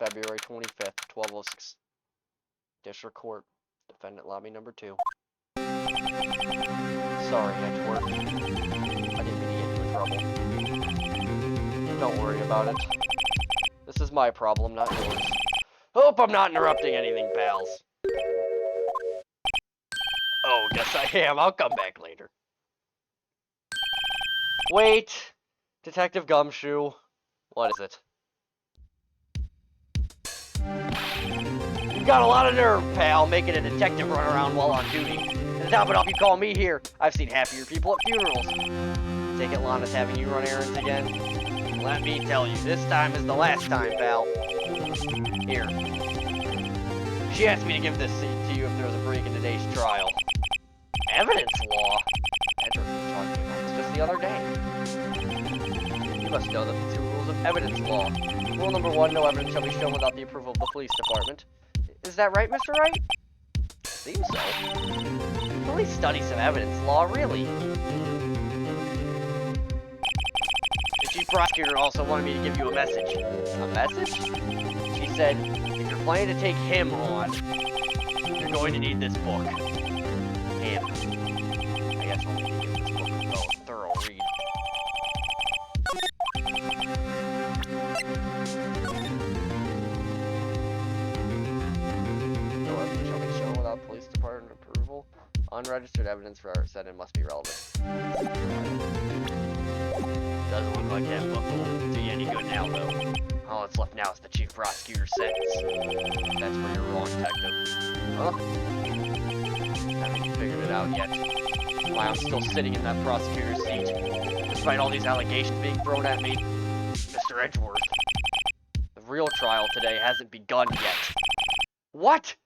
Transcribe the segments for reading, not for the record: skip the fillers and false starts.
February 25th, 12:06. District Court, Defendant Lobby Number 2. Sorry, Edgeworth. I didn't mean to get you in trouble. Don't worry about it. This is my problem, not yours. Hope I'm not interrupting anything, pals. Oh, guess I am. I'll come back later. Wait! Detective Gumshoe. What is it? You've got a lot of nerve, pal, making a detective run around while on duty. And top it off, you call me here. I've seen happier people at funerals. Take it Lana's having you run errands again? Let me tell you, this time is the last time, pal. Here. She asked me to give this to you if there was a break in today's trial. Evidence law? Edward was talking about this just the other day. You must know that the 2 rules of evidence law. Rule number 1, no evidence shall be shown without the approval of the police department. Is that right, Mr. Wright? Seems so. Police study some evidence law, really. The chief prosecutor also wanted me to give you a message. A message? She said, if you're planning to take him on, you're going to need this book. Him. I guess we'll need to give this book a thorough read. No evidence shall be shown without police department approval. Unregistered evidence for our setting must be relevant. Doesn't look like that book will do you any good now, though. All that's left now is the chief prosecutor's sentence. That's where you're wrong, detective. Huh? Haven't figured it out yet. Why I'm still sitting in that prosecutor's seat, despite all these allegations being thrown at me. Mr. Edgeworth, the real trial today hasn't begun yet. What?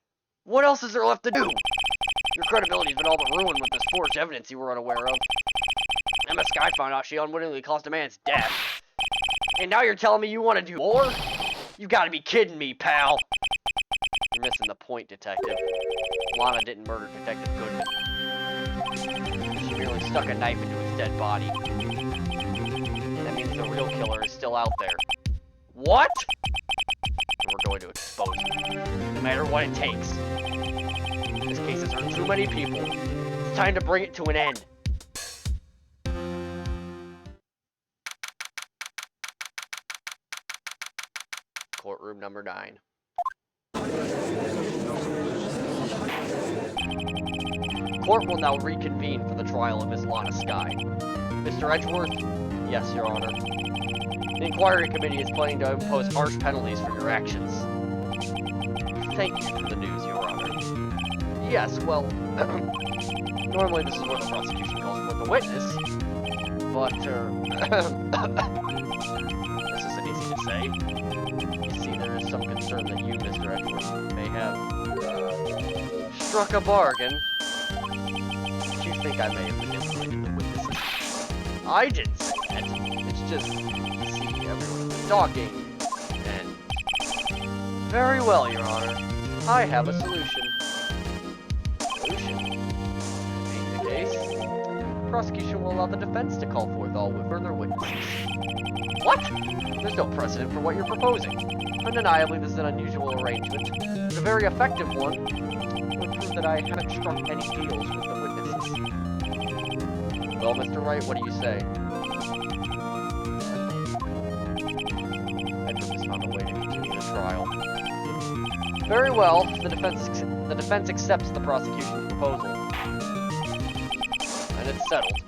What else is there left to do? Your credibility's been all but ruined with this forged evidence you were unaware of. Emma Skye found out she unwittingly caused a man's death. And now you're telling me you want to do more? You gotta be kidding me, pal. You're missing the point, detective. Lana didn't murder Detective Goodman. She merely stuck a knife into his dead body. That means the real killer is still out there. What? And we're going to expose him, no matter what it takes. This case has hurt too many people. It's time to bring it to an end. Courtroom number 9. Court will now reconvene for the trial of Miss Lana Skye. Mr. Edgeworth? Yes, Your Honor. The inquiry committee is planning to impose harsh penalties for your actions. Thank you for the news, Your Honor. Yes, well, normally this is what the prosecution calls for the witness, but, this isn't easy to say. You see, there is some concern that you, Mr. Edgeworth, may have, struck a bargain. Did you think I may have manipulated the witnesses? I didn't say that. It's just, you see, everyone's been talking, and... Very well, Your Honor. I have a solution. Solution? Being the case, prosecution will allow the defense to call forth all further witnesses. What? There's no precedent for what you're proposing. Undeniably, this is an unusual arrangement. It's a very effective one. It would prove that I haven't struck any deals with the witnesses. Well, Mr. Wright, what do you say? Edward has found a way to continue the trial. Very well. The defense accepts the prosecution's proposal. And it's settled.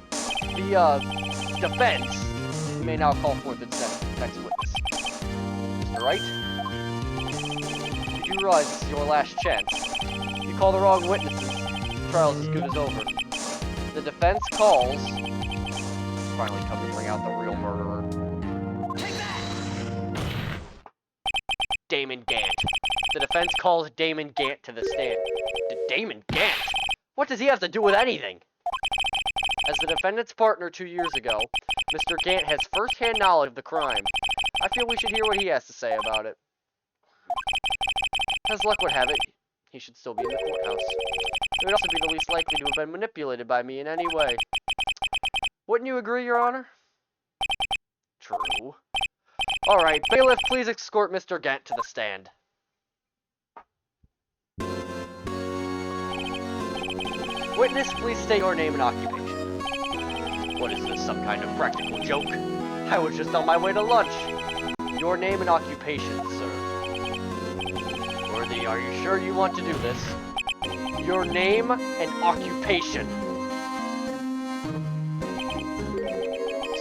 The, defense may now call forth its next witness. Mr. Wright? You do realize this is your last chance. If you call the wrong witnesses, the trial's as good as over. The defense calls... Finally come to bring out the real murderer. Damon Gant. The defense calls Damon Gant to the stand. Damon Gant? What does he have to do with anything? As the defendant's partner 2 years ago, Mr. Gant has first-hand knowledge of the crime. I feel we should hear what he has to say about it. As luck would have it, he should still be in the courthouse. He would also be the least likely to have been manipulated by me in any way. Wouldn't you agree, Your Honor? True. Alright, bailiff, please escort Mr. Gant to the stand. Witness, please state your name and occupation. What is this, some kind of practical joke? I was just on my way to lunch. Your name and occupation, sir. Worthy, are you sure you want to do this? Your name and occupation.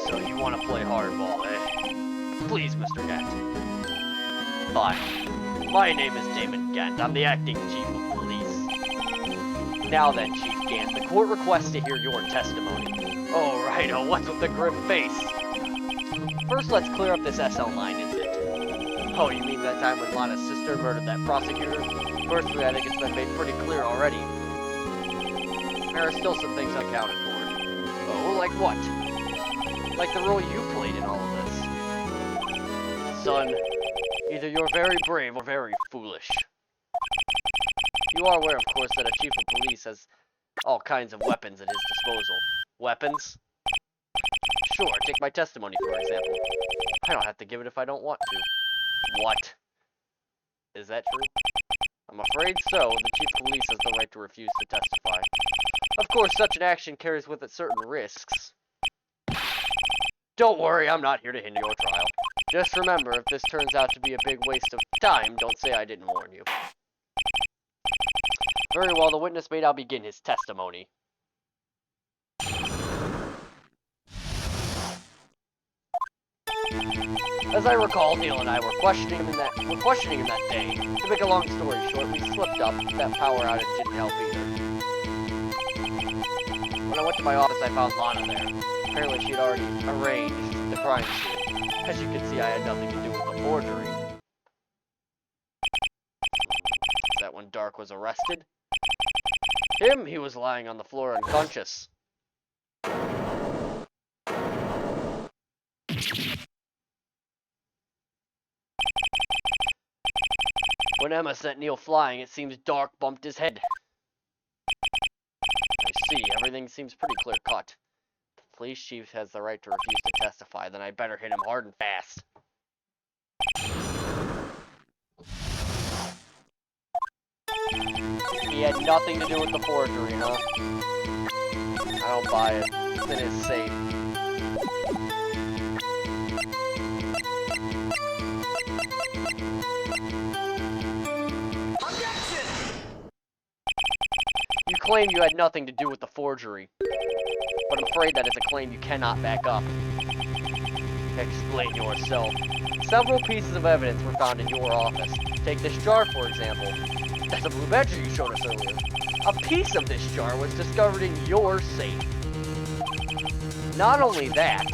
So you want to play hardball, eh? Please, Mr. Gant. Fine. My name is Damon Gant. I'm the acting chief of police. Now then, Chief Gant, the court requests to hear your testimony. Oh, righto, what's with the grim face? First, let's clear up this SL9 incident. Oh, you mean that time when Lana's sister murdered that prosecutor? Firstly, I think it's been made pretty clear already. There are still some things unaccounted for. Oh, like what? Like the role you played in all of this. Son, either you're very brave or very foolish. You are aware, of course, that a chief of police has all kinds of weapons at his disposal. Weapons? Sure, take my testimony, for example. I don't have to give it if I don't want to. What? Is that true? I'm afraid so. The chief of police has the right to refuse to testify. Of course, such an action carries with it certain risks. Don't worry, I'm not here to hinder your trial. Just remember, if this turns out to be a big waste of time, don't say I didn't warn you. Very well, the witness may now begin his testimony. As I recall, Neil and I were questioning him that day. To make a long story short, we slipped up. That power outage didn't help either. When I went to my office, I found Lana there. Apparently, she had already arranged the crime scene. As you can see, I had nothing to do with the forgery. Is that when Dark was arrested? He was lying on the floor unconscious. When Emma sent Neil flying, it seems Dark bumped his head. I see, everything seems pretty clear-cut. The police chief has the right to refuse to testify, then I better hit him hard and fast. He had nothing to do with the forgery, huh? I don't buy it. It's in his safe. You claim you had nothing to do with the forgery, but I'm afraid that is a claim you cannot back up. Explain yourself. Several pieces of evidence were found in your office. Take this jar, for example. That's a blue badger you showed us earlier. A piece of this jar was discovered in your safe. Not only that,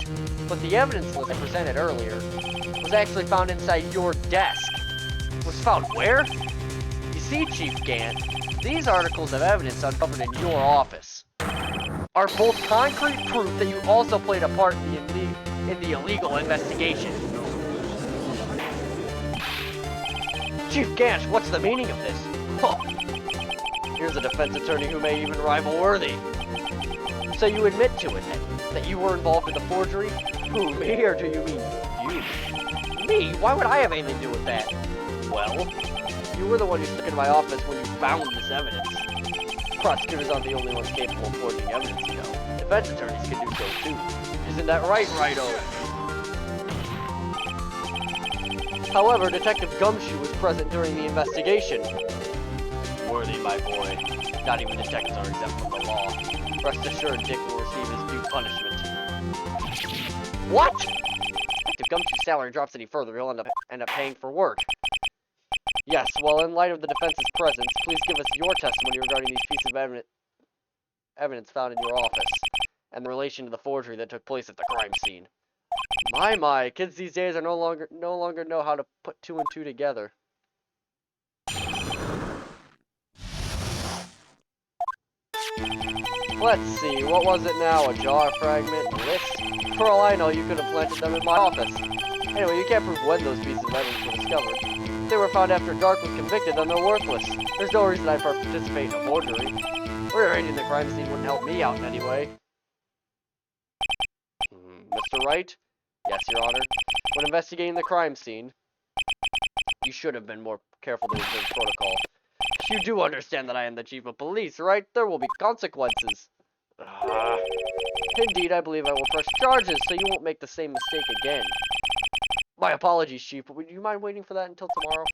but the evidence list I presented earlier was actually found inside your desk. Was found where? You see, Chief Gant, these articles of evidence uncovered in your office are both concrete proof that you also played a part in the illegal investigation. Chief Gant, what's the meaning of this? Oh, here's a defense attorney who may even rival Worthy. So you admit to it, that you were involved in the forgery? Who, me, or do you mean you? Me? Why would I have anything to do with that? Well, you were the one who stuck in my office when you found this evidence. Prosecutors aren't the only ones capable of forging evidence, you know. Defense attorneys can do so too. Isn't that right, Righto? However, Detective Gumshoe was present during the investigation. Worthy, my boy. Not even detectives are exempt from the law. Rest assured, Dick will receive his due punishment. What? If Gumshoe's salary drops any further, he'll end up paying for work. Yes, well, in light of the defense's presence, please give us your testimony regarding these pieces of evidence found in your office, and the relation to the forgery that took place at the crime scene. My, kids these days are no longer know how to put two and two together. Let's see, what was it now? A jar fragment? List? For all I know, you could have planted them in my office. Anyway, you can't prove when those pieces of evidence were discovered. If they were found after Dark was convicted, then they're worthless. There's no reason I'd participate in a forgery. Rearranging the crime scene wouldn't help me out in any way. Mr. Wright? Yes, Your Honor. When investigating the crime scene, you should have been more careful to observe protocol. You do understand that I am the chief of police, right? There will be consequences. Indeed, I believe I will press charges so you won't make the same mistake again. My apologies, chief, but would you mind waiting for that until tomorrow?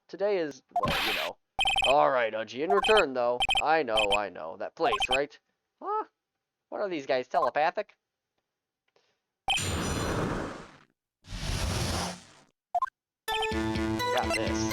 Today is, well, you know. Alright, Udgy, in return, though. I know. That place, right? Huh? What are these guys, telepathic? Got this.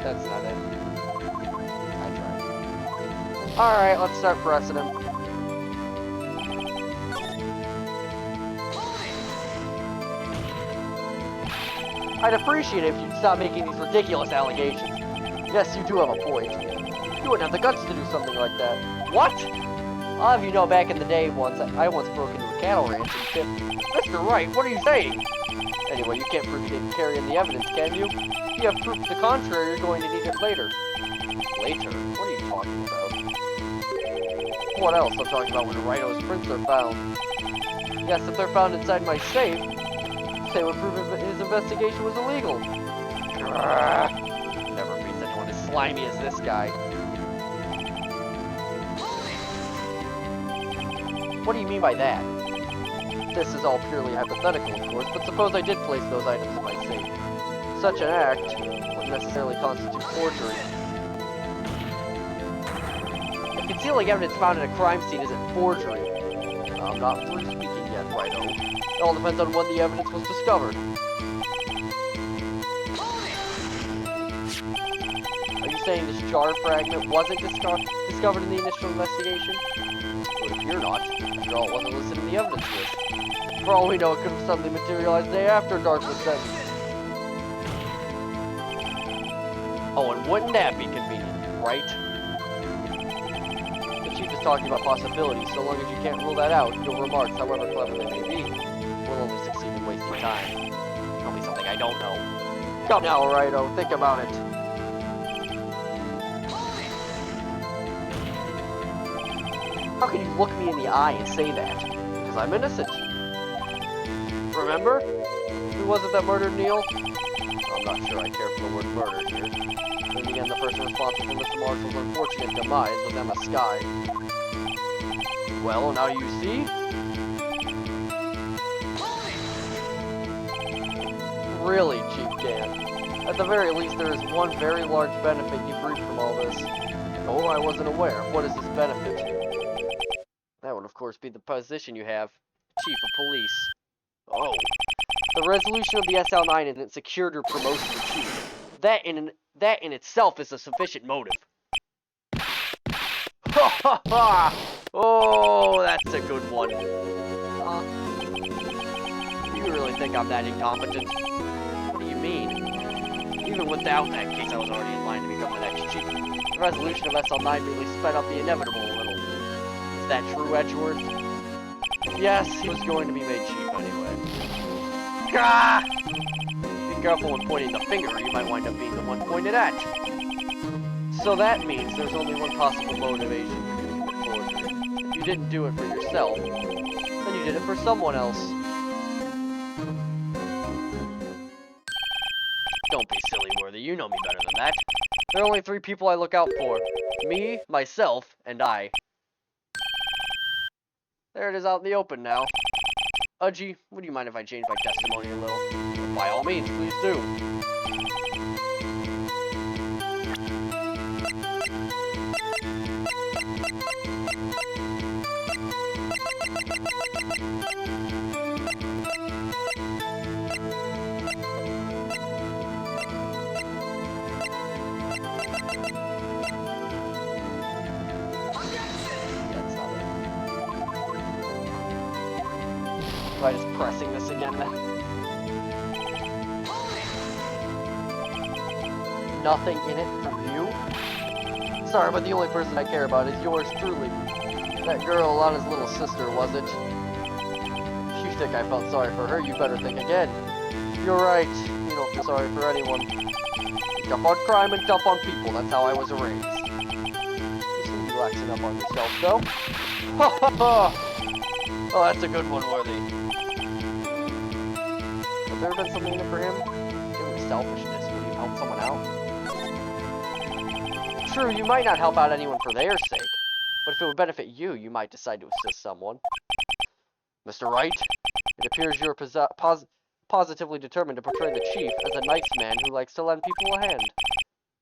That's not it. I tried. Alright, let's start pressing him. I'd appreciate it if you'd stop making these ridiculous allegations. Yes, you do have a point. You wouldn't have the guts to do something like that. What? I'll have you know, back in the day, I once broke into a cattle ranch and tipped. Mr. Wright, what are you saying? Anyway, you can't prove you didn't carry in the evidence, can you? If you have proof to the contrary, you're going to need it later. Later? What are you talking about? What else? I'm talking about when Rhino's prints are found. Yes, if they're found inside my safe, they would prove his investigation was illegal. Never meets anyone as slimy as this guy. What do you mean by that? This is all purely hypothetical, of course, but suppose I did place those items in my safe. Such an act would necessarily constitute forgery. If concealing evidence found in a crime scene isn't forgery, I'm not through speaking yet, Righto. It all depends on when the evidence was discovered. Are you saying this jar fragment wasn't discovered in the initial investigation? It would appear not. After all, it wasn't listed in the evidence list. For all we know, it could have suddenly materialized the day after Dark was sentenced. Oh, and wouldn't that be convenient, right? The chief is talking about possibilities. So long as you can't rule that out, your remarks, however clever they may be, will only succeed in wasting time. Tell me something I don't know. Come now, Righto. Think about it. How can you look me in the eye and say that? Because I'm innocent. Remember? Who was it that murdered Neil? I'm not sure I care for the word murder here. In the end, the person responsible for Mr. Marshall's unfortunate demise was Emma Skye. Well, now you see? Really, Chief Gant. At the very least, there is one very large benefit you've reaped from all this. Oh, I wasn't aware. What is this benefit? That would, of course, be the position you have. Chief of Police. Oh. The resolution of the SL9 incident secured your promotion to chief. That in itself is a sufficient motive. Ha ha ha! Oh, that's a good one. You really think I'm that incompetent? What do you mean? Even without that case, I was already in line to become the next chief. The resolution of SL9 really sped up the inevitable a little. Is that true, Edgeworth? Yes, he was going to be made chief anyway. Gah! Be careful when pointing the finger, or you might wind up being the one pointed at. So that means there's only one possible motivation for you to commit forgery. If you didn't do it for yourself, then you did it for someone else. Don't be silly, Worthy. You know me better than that. There are only three people I look out for. Me, myself, and I. There it is out in the open now. Udgy, would you mind if I change my testimony a little? By all means, please do. By just pressing this again then. Nothing in it for you? Sorry, but the only person I care about is yours truly. That girl, Lana's little sister, was it? If you think I felt sorry for her, you better think again. You're right. You don't feel sorry for anyone. You jump on crime and dump on people. That's how I was raised. You seem to be relaxing up on yourself, though. Ha ha ha! Oh, that's a good one, Worthy. Has there been something in it for him? It was selfishness. Would he help someone out? True, you might not help out anyone for their sake. But if it would benefit you, you might decide to assist someone. Mr. Wright, it appears you're positively determined to portray the Chief as a nice man who likes to lend people a hand.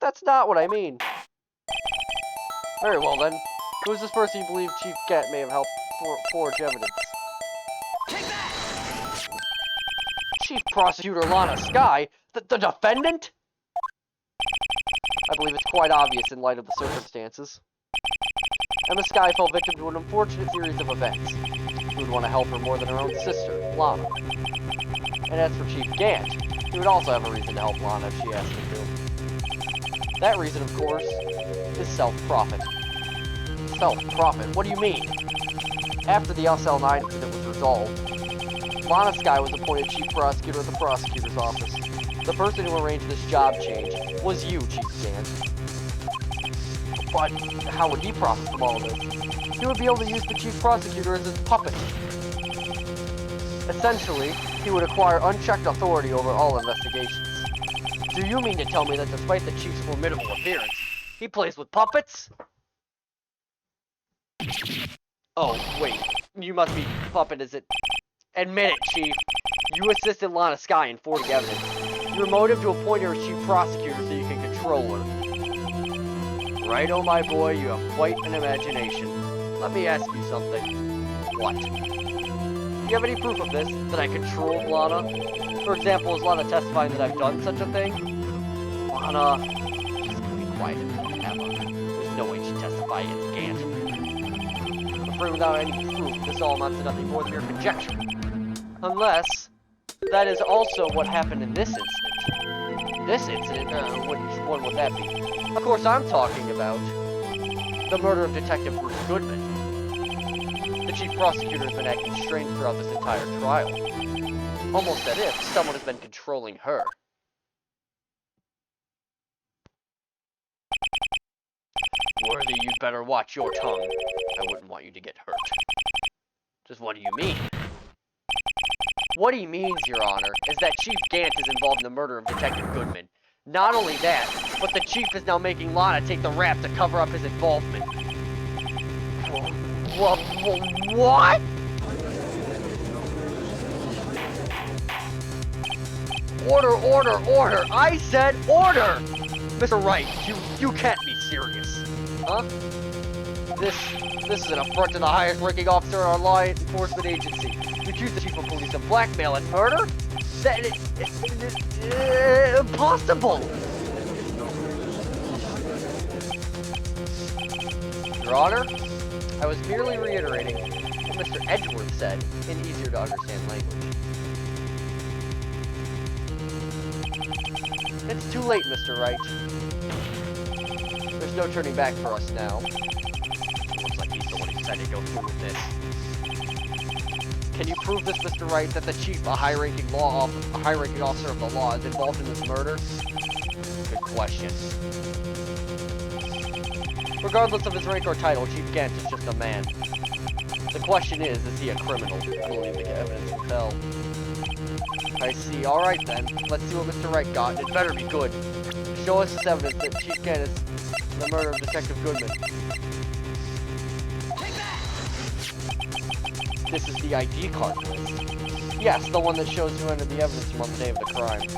That's not what I mean. Very well then. Who is this person you believe Chief Gant may have helped forge evidence? Take that! Chief Prosecutor Lana Skye? The defendant? I believe it's quite obvious in light of the circumstances. Emma Skye fell victim to an unfortunate series of events. Who would want to help her more than her own sister, Lana? And as for Chief Gant, he would also have a reason to help Lana if she asked him to. That reason, of course, is self-profit. Self-profit? What do you mean? After the SL9 incident was resolved, Lana Skye was appointed Chief Prosecutor at the Prosecutor's Office. The person who arranged this job change was you, Chief Gant. But how would he profit from all of this? He would be able to use the Chief Prosecutor as his puppet. Essentially, he would acquire unchecked authority over all investigations. Do you mean to tell me that despite the Chief's formidable appearance, he plays with puppets? Oh, wait. You must be puppet, is it? Admit it, Chief. You assisted Lana Skye in forging evidence. Your motive to appoint her as Chief Prosecutor so you can control her. Right, oh my boy, you have quite an imagination. Let me ask you something. What? Do you have any proof of this? That I controlled Lana? For example, is Lana testifying that I've done such a thing? Lana... She's gonna be quiet and Emma. There's no way she'd testify against Gant. I'm afraid without any proof, this all amounts to nothing more than mere conjecture. Unless... that is also what happened in this incident. This incident? Which one would that be? Of course, I'm talking about the murder of Detective Bruce Goodman. The Chief Prosecutor has been acting strange throughout this entire trial. Almost as if someone has been controlling her. Worthy, you'd better watch your tongue. I wouldn't want you to get hurt. Just what do you mean? What he means, Your Honor, is that Chief Gant is involved in the murder of Detective Goodman. Not only that, but the Chief is now making Lana take the rap to cover up his involvement. What? Order! I said order! Mr. Wright, you can't be serious. Huh? This is an affront to the highest ranking officer in our law enforcement agency. You accuse the Chief of Police of blackmail and murder? That is impossible! Your Honor, I was merely reiterating what Mr. Edgeworth said in easier to understand language. It's too late, Mr. Wright. There's no turning back for us now. Looks like he's the one who decided to go through with this. Can you prove this, Mr. Wright, that the Chief, a high-ranking officer of the law, is involved in this murder? Good question. Regardless of his rank or title, Chief Gant is just a man. The question is he a criminal? I believe the evidence will tell. I see. Alright then. Let's see what Mr. Wright got. It better be good. Show us this evidence that Chief Gant is the murder of Detective Goodman. This is the ID card list. Yes, the one that shows who entered the evidence room on the day of the crime.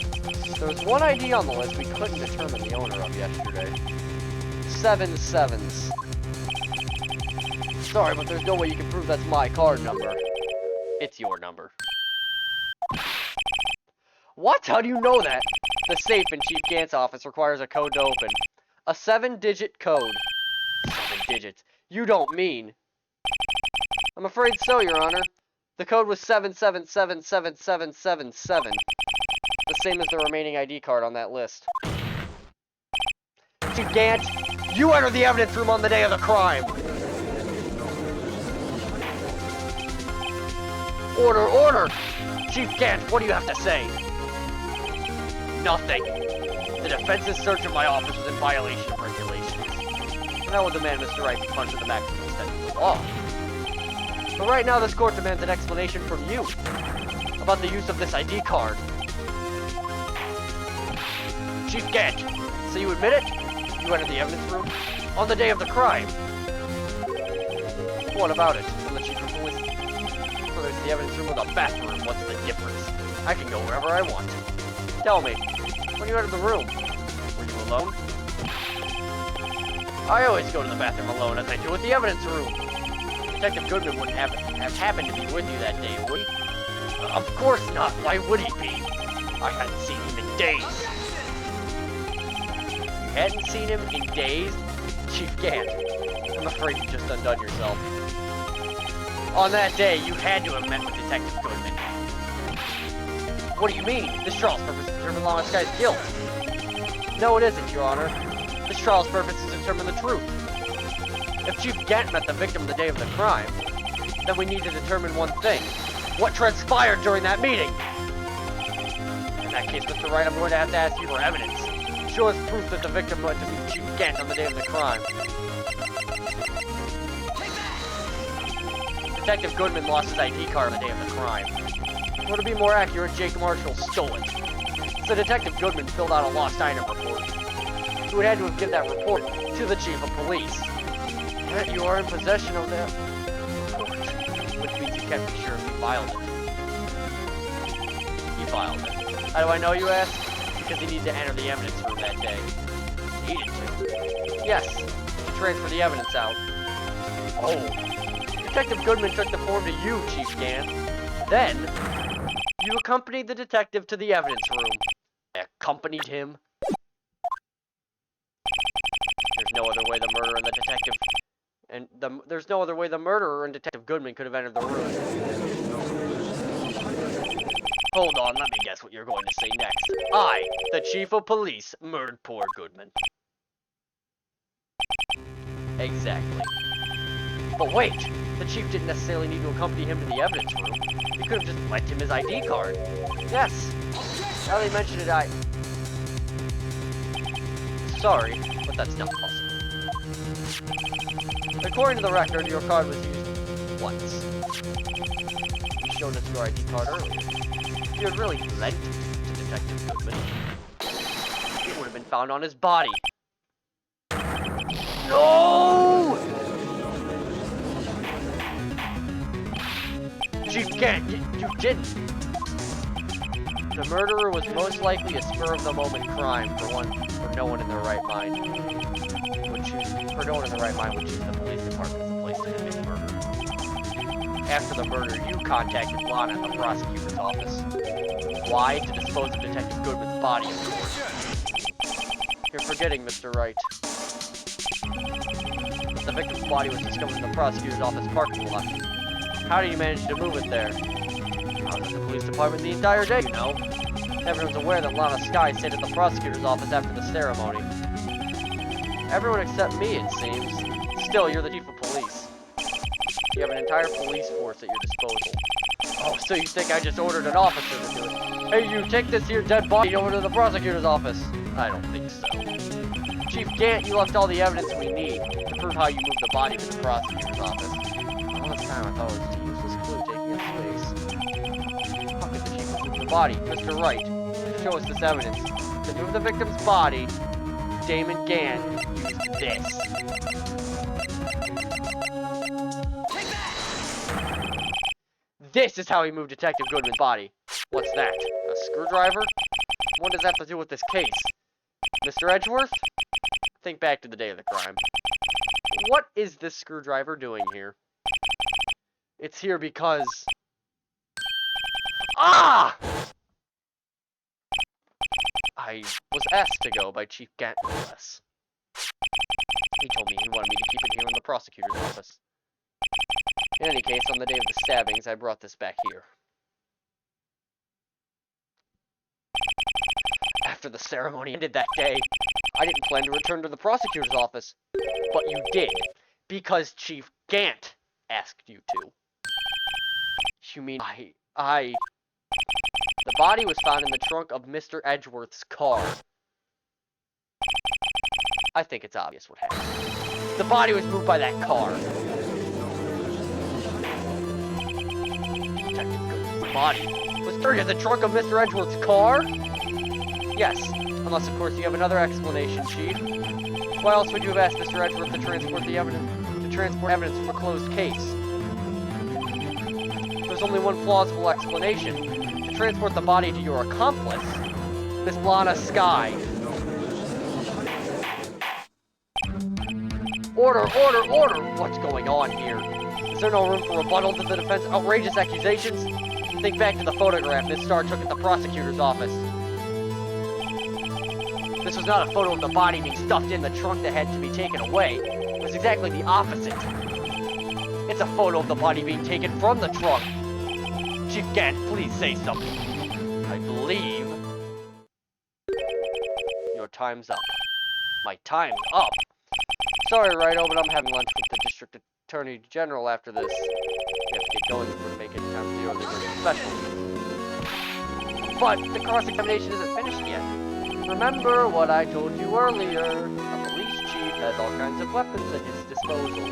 There was one ID on the list we couldn't determine the owner of yesterday. 7 sevens. Sorry, but there's no way you can prove that's my card number. It's your number. What? How do you know that? The safe in Chief Gant's office requires a code to open. A 7-digit code. 7 digits. You don't mean... I'm afraid so, Your Honor. The code was 77777777. The same as the remaining ID card on that list. Chief Gant, you entered the evidence room on the day of the crime! Order, order! Chief Gant, what do you have to say? Nothing. The defense's search of my office was in violation of regulations. And I will demand Mr. Wright be punched in the back for the extent of the law. But right now, this court demands an explanation from you about the use of this ID card. Chief Gant, so you admit it? You entered the evidence room on the day of the crime. What about it? From the chief of police? Whether it's the evidence room or the bathroom, what's the difference? I can go wherever I want. Tell me, when you entered the room, were you alone? I always go to the bathroom alone, as I do at the evidence room. Detective Goodman wouldn't have happened to be with you that day, would he? Of course not. Why would he be? I hadn't seen him in days. You hadn't seen him in days? Chief Gant, I'm afraid you just undone yourself. On that day, you had to have met with Detective Goodman. What do you mean? This trial's purpose is to determine Lana Sky's guilt. No, it isn't, Your Honor. This trial's purpose is to determine the truth. If Chief Gant met the victim the day of the crime, then we need to determine one thing. What transpired during that meeting? In that case, Mr. Wright, I'm going to have to ask you for evidence. Show us proof that the victim went to meet Chief Gant on the day of the crime. Detective Goodman lost his ID card on the day of the crime. Or to be more accurate, Jake Marshall stole it. So Detective Goodman filled out a lost item report. He would have to have given that report to the chief of police. Yet you are in possession of that report, which means you can't be sure if he filed it. He filed it. How do I know, you ask? Because he needed to enter the evidence room that day. Needed to? Yes, to transfer the evidence out. Oh. Detective Goodman took the form to you, Chief Gant. Then, you accompanied the detective to the evidence room. I accompanied him. There's no other way the murderer and the detective... there's no other way the murderer and Detective Goodman could have entered the room. Hold on, let me guess what you're going to say next. I, the chief of police, murdered poor Goodman. Exactly. But wait! The chief didn't necessarily need to accompany him to the evidence room. He could have just lent him his ID card. Yes! Now they mention it, Sorry, but that's not possible. According to the record, your card was used once. You showed us your ID card earlier. If you had really lent it to Detective Goodman, it would have been found on his body. No! Chief Gant, you didn't. The murderer was most likely a spur-of-the-moment crime for no one in their right mind. No one in the right mind would choose the police department as the place to commit murder. After the murder, you contacted Lana at the prosecutor's office. Why? To dispose of Detective Goodman's body, of course. You're forgetting, Mr. Wright. The victim's body was discovered in the prosecutor's office parking lot. How did you manage to move it there? I was at the police department the entire day, you know. Everyone's aware that Lana Sky stayed at the prosecutor's office after the ceremony. Everyone except me, it seems. Still, you're the chief of police. You have an entire police force at your disposal. Oh, so you think I just ordered an officer to do it? Hey, you, take this here dead body over to the prosecutor's office. I don't think so. Chief Gant, you left all the evidence we need to prove how you moved the body to the prosecutor's office. All this time I thought it was a useless clue taking its place. How could the chief move the body? Mr. Wright, show us this evidence. To move the victim's body, Damon Gant used this. This is how he moved Detective Goodman's body. What's that? A screwdriver? What does that have to do with this case? Mr. Edgeworth? Think back to the day of the crime. What is this screwdriver doing here? It's here because... Ah! I was asked to go by Chief Gant, no less. He told me he wanted me to keep it here in the prosecutor's office. In any case, on the day of the stabbings, I brought this back here. After the ceremony ended that day, I didn't plan to return to the prosecutor's office. But you did, because Chief Gant asked you to. You mean the body was found in the trunk of Mr. Edgeworth's car. I think it's obvious what happened. The body was moved by that car. Detective Goodman's body was buried in the trunk of Mr. Edgeworth's car? Yes, unless of course you have another explanation, Chief. Why else would you have asked Mr. Edgeworth to transport evidence from a closed case? There's only one plausible explanation. To transport the body to your accomplice, Miss Lana Skye. Order! What's going on here? Is there no room for rebuttal to the defense's outrageous accusations? Think back to the photograph Miss Starr took at the prosecutor's office. This was not a photo of the body being stuffed in the trunk that had to be taken away. It was exactly the opposite. It's a photo of the body being taken from the trunk. Chief Gant, please say something. I believe your time's up. My time's up? Sorry, Wright, but I'm having lunch with the District Attorney General after this. We have to get going if we're to make it in time for the early special. But the cross-examination isn't finished yet. Remember what I told you earlier. A police chief has all kinds of weapons at his disposal.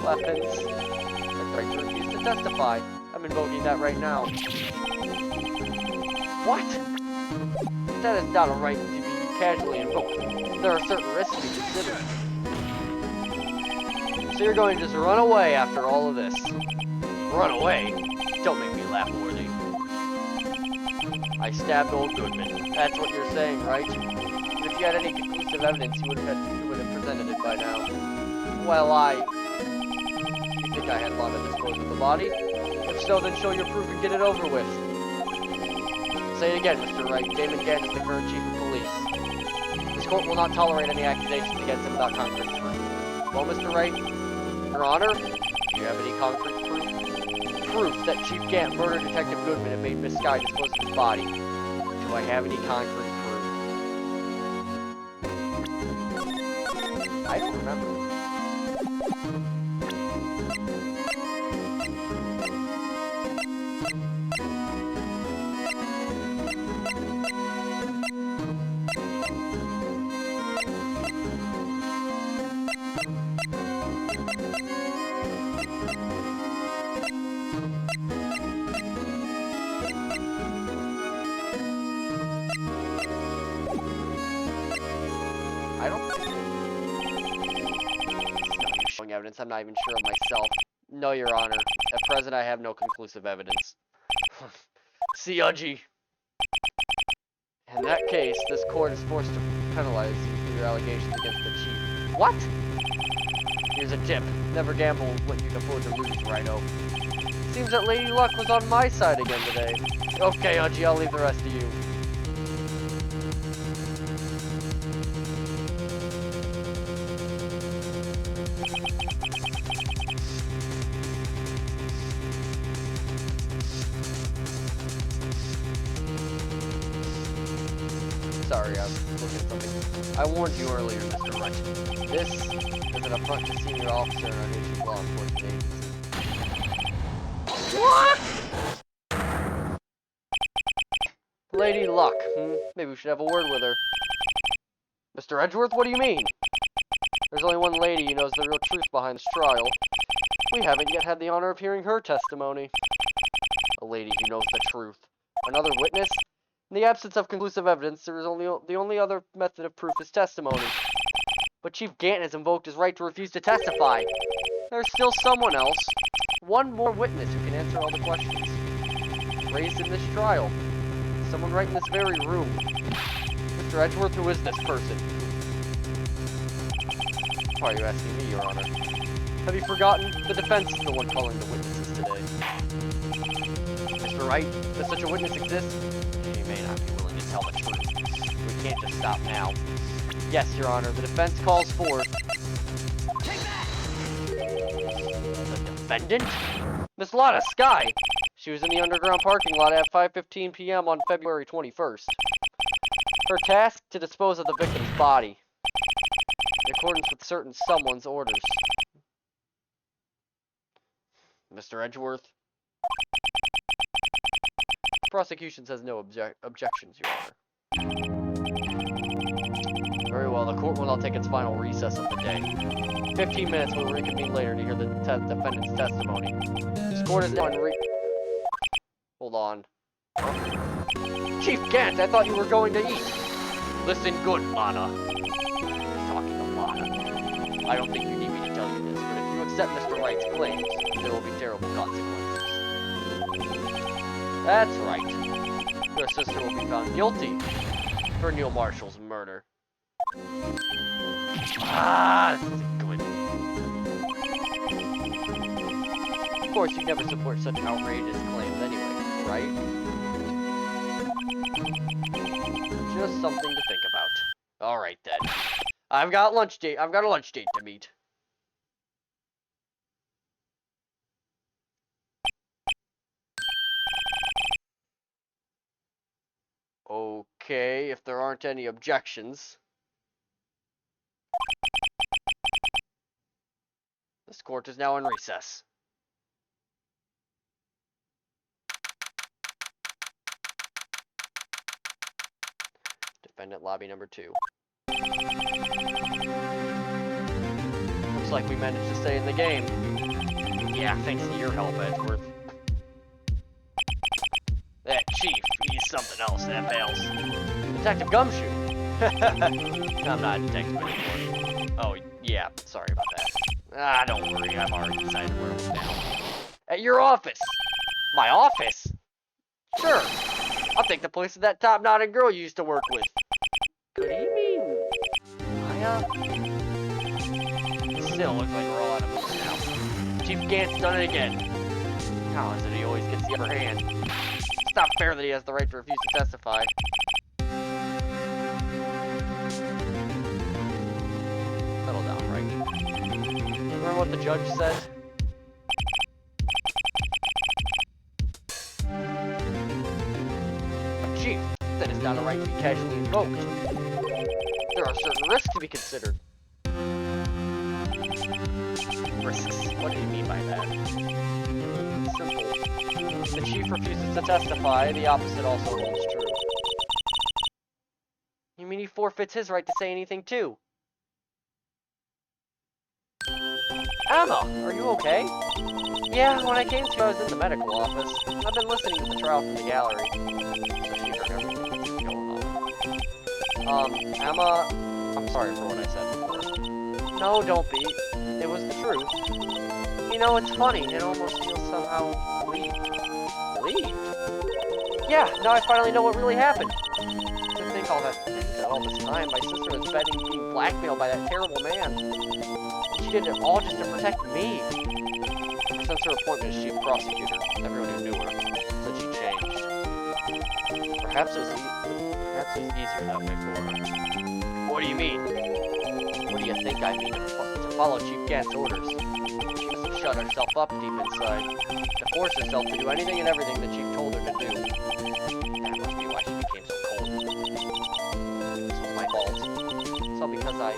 Weapons. Like the right to refuse to testify. I'm invoking that right now. What? That is not a right to be casually invoked. There are certain risks to be considered. So you're going to just run away after all of this? Run away? Don't make me laugh, Worthy. I stabbed old Goodman. That's what you're saying, right? And if you had any conclusive evidence, you would have presented it by now. Well, you think I had Lana dispose of the body? If so, then show your proof and get it over with. Say it again, Mr. Wright. Damon Gant is the current chief of police. This court will not tolerate any accusations against him without concrete proof. Well, Mr. Wright, Your Honor, do you have any concrete proof? Proof that Chief Gant murdered Detective Goodman and made Miss Skye dispose of his body. Do I have any concrete proof? I don't remember. I don't think it's showing evidence. I'm not even sure of myself. No, Your Honor. At present, I have no conclusive evidence. See, Udgy. In that case, this court is forced to penalize you for your allegations against the chief. What? Here's a tip. Never gamble what you can afford to lose, Righto. Seems that Lady Luck was on my side again today. Okay, Udgy, I'll leave the rest to you. Sorry, I was looking at something. I warned you earlier, Mr. Wright. This is an affront to senior officer in our nation's law enforcement agency. What? Lady Luck. Maybe we should have a word with her. Mr. Edgeworth, what do you mean? There's only one lady who knows the real truth behind this trial. We haven't yet had the honor of hearing her testimony. A lady who knows the truth. Another witness? In the absence of conclusive evidence, the only other method of proof is testimony. But Chief Gant has invoked his right to refuse to testify. There's still someone else. One more witness who can answer all the questions raised in this trial. Someone right in this very room. Mr. Edgeworth, who is this person? Why are you asking me, Your Honor? Have you forgotten? The defense is the one calling the witnesses today. Mr. Wright, does such a witness exist? She may not be willing to tell the truth. We can't just stop now. Yes, Your Honor, the defense calls for... Take that! The defendant? Miss Lana Skye! She was in the underground parking lot at 5:15 p.m. on February 21st. Her task, to dispose of the victim's body. In accordance with certain someone's orders. Mr. Edgeworth? Prosecution says no objections, Your Honor. Very well, the court will now take its final recess of the day. 15 minutes will reconvene later to hear the defendant's testimony. This court is now in Hold on. Chief Gant, I thought you were going to eat. Listen good, Lana. He's talking to Lana. I don't think you need me to tell you this, but if you accept Mr. Wright's claims, there will be terrible consequences. That's right. Your sister will be found guilty for Neil Marshall's murder. Ah, this isn't good. Of course, you never support such outrageous claims anyway, right? Just something to think about. Alright then. I've got a lunch date to meet. Okay, if there aren't any objections. This court is now in recess. Defendant lobby number 2. Looks like we managed to stay in the game. Yeah, thanks to your help, Edgeworth. That chief, he's something else, that fails. Detective Gumshoe. I'm not a detective anymore. Oh, yeah, sorry about that. Ah, don't worry, I've already decided where it was now. At your office! My office? Sure. I'll take the place of that top-knotted girl you used to work with. Good evening, Maya. Still looks like we're all out of moves now. Chief Gant's done it again. How is it he always gets the upper hand? It's not fair that he has the right to refuse to testify. Settle down, right? Remember what the judge said? Chief, that is not a right to be casually invoked. There are certain risks to be considered. Risks? What do you mean by that? Simple. If the chief refuses to testify, the opposite also holds true. You mean he forfeits his right to say anything too? Emma, are you okay? Yeah, when I came to, I was in the medical office. I've been listening to the trial from the gallery. So she heard everything going on. Emma, I'm sorry for what I said before. No, don't be. It was the truth. You know, it's funny. It almost feels somehow relieved. Relieved? Yeah, now I finally know what really happened. To think all this time, my sister was being blackmailed by that terrible man. She did it all just to protect me. Since her appointment as chief prosecutor, everyone who knew her said she changed. Perhaps it was easier that way for her. What do you mean? What do you think I mean? To follow Chief Gant's orders. She must have shut herself up deep inside, to force herself to do anything and everything the chief told her to do. That must be why she became so cold. It's all my fault. It's all because I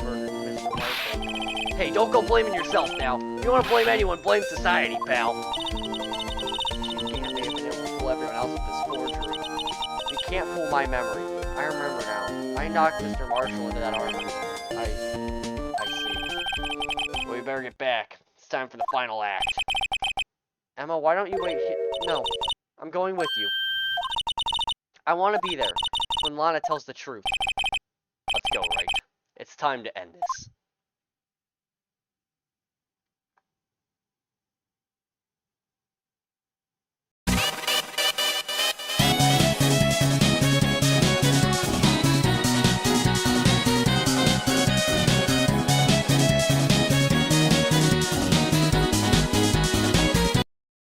murdered Mr. Marshall. Hey, don't go blaming yourself now. If you want to blame anyone, blame society, pal. Chief Gant may have been able to fool everyone else with this forgery. You can't fool my memory. I remember now. I knocked Mr. Marshall into that armor. I see. Well, we better get back. It's time for the final act. Emma, why don't you wait here? No, I'm going with you. I want to be there when Lana tells the truth. Let's go, Wright. It's time to end this.